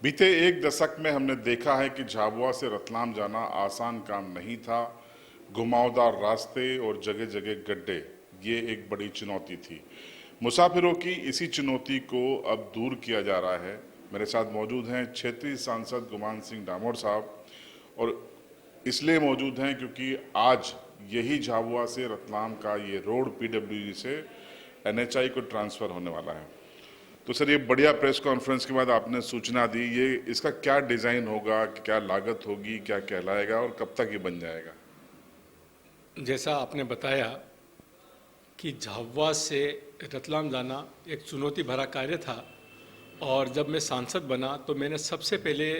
बीते एक दशक में हमने देखा है कि झाबुआ से रतलाम जाना आसान काम नहीं था। घुमावदार रास्ते और जगह जगह गड्ढे, ये एक बड़ी चुनौती थी। मुसाफिरों की इसी चुनौती को अब दूर किया जा रहा है। मेरे साथ मौजूद हैं क्षेत्रीय सांसद गुमान सिंह डामोर साहब, और इसलिए मौजूद हैं क्योंकि आज यही झाबुआ से रतलाम का ये रोड पीडब्ल्यूडी से एनएचआई को ट्रांसफर होने वाला है। तो सर, ये बढ़िया प्रेस कॉन्फ्रेंस के बाद आपने सूचना दी, ये इसका क्या डिजाइन होगा, क्या लागत होगी, क्या कहलाएगा और कब तक ये बन जाएगा? जैसा आपने बताया कि झाबुआ से रतलाम जाना एक चुनौती भरा कार्य था, और जब मैं सांसद बना तो मैंने सबसे पहले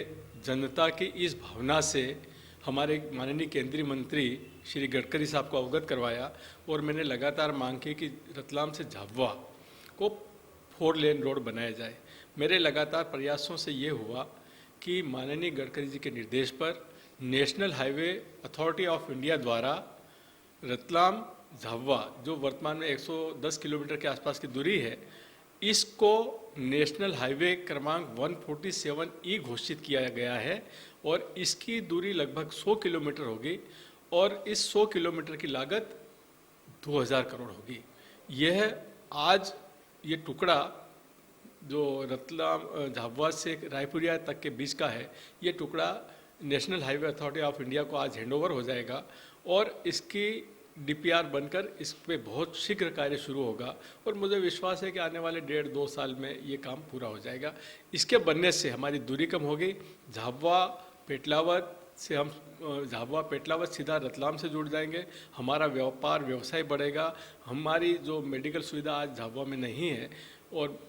जनता की इस भावना से हमारे माननीय केंद्रीय मंत्री श्री गडकरी साहब को अवगत करवाया, और मैंने लगातार मांग की कि रतलाम से झाबुआ को 4 लेन रोड बनाया जाए। मेरे लगातार प्रयासों से ये हुआ कि माननीय गडकरी जी के निर्देश पर national highway authority of India द्वारा रतलाम झाबुआ, जो वर्तमान में 110 किलोमीटर के आसपास की दूरी है, इसको नेशनल हाईवे क्रमांक 147E घोषित किया गया है, और इसकी दूरी लगभग 100 किलोमीटर होगी, और इस 100 किलोमीटर की लागत 2000 करोड़ होगी। यह आज ये टुकड़ा जो रतलाम झाबुआ से रायपुरिया तक के बीच का है, ये टुकड़ा national highway authority of India को आज हैंडओवर हो जाएगा, और इसकी डीपीआर बनकर इस पे बहुत शीघ्र कार्य शुरू होगा, और मुझे विश्वास है कि आने वाले 1.5-2 साल में ये काम पूरा हो जाएगा। इसके बनने से हमारी दूरी कम होगी। झाबुआ पेटलावद से हम झाबुआ पेटलावद सीधा रतलाम से जुड़ जाएंगे। हमारा व्यापार व्यवसाय बढ़ेगा। हमारी जो मेडिकल सुविधा आज झाबुआ में नहीं है, और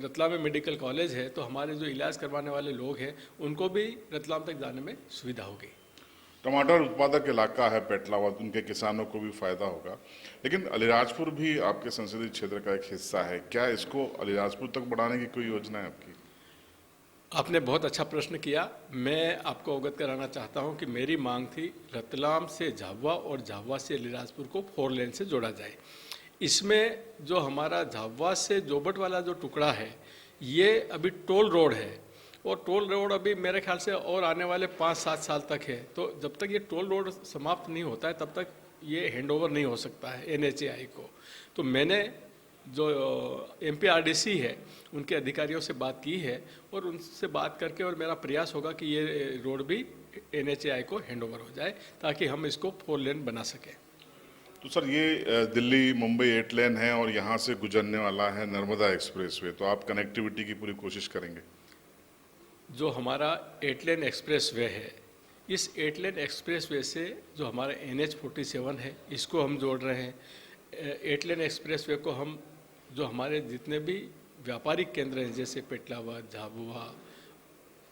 रतलाम में मेडिकल कॉलेज है, तो हमारे जो इलाज करवाने वाले लोग हैं उनको भी रतलाम तक जाने में सुविधा होगी। टमाटर उत्पादक इलाका है पेटलावद, उनके किसानों को भी फायदा होगा। लेकिन अलीराजपुर भी आपके संसदीय क्षेत्र का एक हिस्सा है, क्या इसको अलीराजपुर तक बढ़ाने की कोई योजना है आपकी? आपने बहुत अच्छा प्रश्न किया। मैं आपको अवगत कराना चाहता हूं कि मेरी मांग थी रतलाम से झाबुआ और झाबुआ से अलीराजपुर को 4 लेन से जोड़ा जाए। इसमें जो हमारा झाबुआ से जोबट वाला जो टुकड़ा है, ये अभी टोल रोड है, और टोल रोड अभी मेरे ख्याल से और आने वाले 5-7 साल तक है। तो जब तक ये टोल रोड समाप्त नहीं होता है तब तक ये हैंडओवर नहीं हो सकता है एनएचएआई को। तो मैंने जो एमपीआरडीसी है उनके अधिकारियों से बात की है, और उनसे बात करके, और मेरा प्रयास होगा कि ये रोड भी एनएचएआई को हैंडओवर हो जाए ताकि हम इसको 4 लेन बना सकें। तो सर, ये दिल्ली मुंबई 8 लेन है और यहाँ से गुजरने वाला है नर्मदा एक्सप्रेसवे, तो आप कनेक्टिविटी की पूरी कोशिश करेंगे? जो हमारा 8 लेन एक्सप्रेस वे है, इस 8 लेन एक्सप्रेस वे से जो हमारा NH47 है, इसको हम जोड़ रहे हैं। 8 लेन एक्सप्रेस वे को हम, जो हमारे जितने भी व्यापारिक केंद्र हैं जैसे पेटलावद, झाबुआ,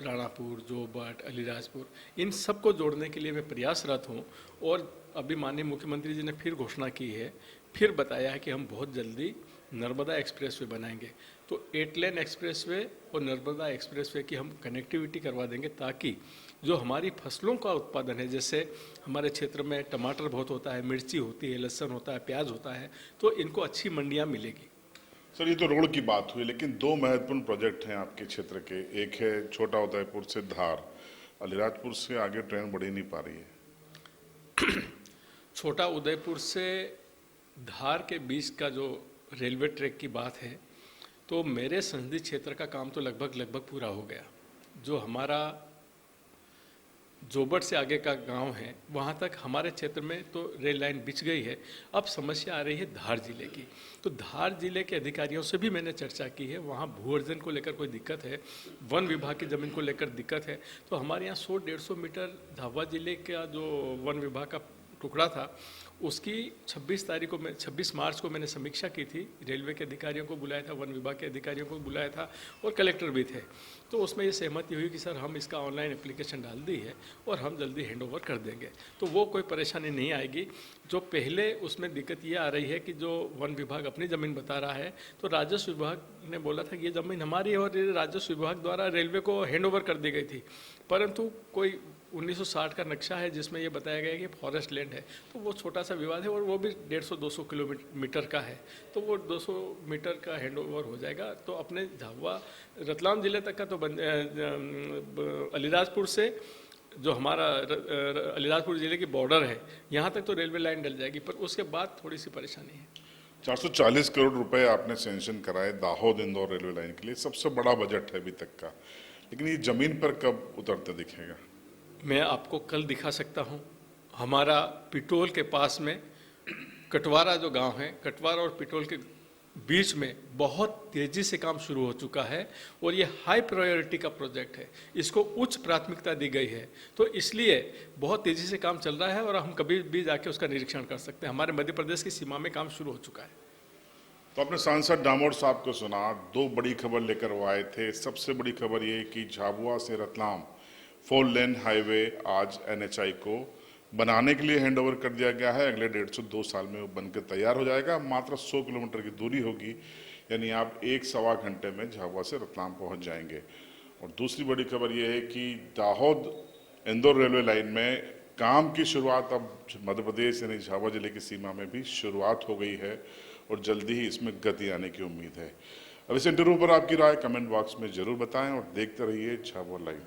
राणापुर, जोबट, अलीराजपुर, इन सबको जोड़ने के लिए मैं प्रयासरत हूँ। और अभी माननीय मुख्यमंत्री जी ने फिर घोषणा की है, फिर बताया है कि हम बहुत जल्दी नर्मदा एक्सप्रेसवे बनाएंगे। तो 8 लेन एक्सप्रेसवे और नर्मदा एक्सप्रेसवे की हम कनेक्टिविटी करवा देंगे, ताकि जो हमारी फसलों का उत्पादन है, जैसे हमारे क्षेत्र में टमाटर बहुत होता है, मिर्ची होती है, लहसुन होता है, प्याज होता है, तो इनको अच्छी मंडियाँ मिलेगी। सर, ये तो रोड की बात हुई, लेकिन 2 महत्वपूर्ण प्रोजेक्ट हैं आपके क्षेत्र के। एक है छोटा उदयपुर से धार। अलीराजपुर से आगे ट्रेन बढ़ ही नहीं पा रही है। छोटा उदयपुर से धार के बीच का जो रेलवे ट्रैक की बात है, तो मेरे संसदीय क्षेत्र का काम तो लगभग पूरा हो गया। जो हमारा जोबट से आगे का गांव है, वहां तक हमारे क्षेत्र में तो रेल लाइन बिछ गई है। अब समस्या आ रही है धार जिले की। तो धार जिले के अधिकारियों से भी मैंने चर्चा की है। वहां भू अर्जन को लेकर कोई दिक्कत है, वन विभाग की ज़मीन को लेकर दिक्कत है। तो हमारे यहाँ 100-150 मीटर झाबुआ जिले का जो वन विभाग का टुकड़ा था, उसकी 26 मार्च को मैंने समीक्षा की थी। रेलवे के अधिकारियों को बुलाया था, वन विभाग के अधिकारियों को बुलाया था, और कलेक्टर भी थे। तो उसमें ये सहमति हुई कि सर, हम इसका ऑनलाइन एप्लीकेशन डाल दी है और हम जल्दी हैंडओवर कर देंगे, तो वो कोई परेशानी नहीं आएगी। जो पहले उसमें दिक्कत ये आ रही है कि जो वन विभाग अपनी ज़मीन बता रहा है, तो राजस्व विभाग ने बोला था कि ये ज़मीन हमारी है, और राजस्व विभाग द्वारा रेलवे को हैंडओवर कर दी गई थी, परंतु कोई 1960 का नक्शा है जिसमें ये बताया गया है कि फॉरेस्ट लैंड है, तो वो छोटा सा विवाद है और वो भी 150-200 किलोमीटर का है, तो वो 200 मीटर का हैंडओवर हो जाएगा। तो अपने झाबुआ रतलाम जिले तक का तो अलीराजपुर से जो हमारा अलीराजपुर जिले की बॉर्डर है यहाँ तक तो रेलवे लाइन डल जाएगी, पर उसके बाद थोड़ी सी परेशानी है। 440 करोड़ रुपए आपने सैंक्शन कराए दाहोद इंदौर रेलवे लाइन के लिए, सबसे बड़ा बजट है अभी तक का, लेकिन ये जमीन पर कब उतरते दिखेगा? मैं आपको कल दिखा सकता हूँ। हमारा पिटोल के पास में कटवारा जो गांव है, कटवारा और पिटोल के बीच में बहुत तेज़ी से काम शुरू हो चुका है और ये हाई प्रायोरिटी का प्रोजेक्ट है, इसको उच्च प्राथमिकता दी गई है, तो इसलिए बहुत तेज़ी से काम चल रहा है और हम कभी भी जाके उसका निरीक्षण कर सकते हैं। हमारे मध्य प्रदेश की सीमा में काम शुरू हो चुका है। तो आपने सांसद डामोर साहब को सुना, दो बड़ी खबर लेकर वो आए थे। सबसे बड़ी खबर ये कि झाबुआ से रतलाम 4 लेन हाईवे आज NHI को बनाने के लिए हैंडओवर कर दिया गया है। अगले 150-2 साल में वो बनकर तैयार हो जाएगा। मात्र 100 किलोमीटर की दूरी होगी, यानी आप 1-1.25 घंटे में झाबुआ से रतलाम पहुंच जाएंगे। और दूसरी बड़ी खबर ये है कि दाहोद इंदौर रेलवे लाइन में काम की शुरुआत अब मध्य प्रदेश यानी झाबुआ जिले की सीमा में भी शुरुआत हो गई है और जल्दी ही इसमें गति आने की उम्मीद है। अब इस इंटरव्यू पर आपकी राय कमेंट बॉक्स में जरूर बताएं और देखते रहिए झाबुआ लाइव।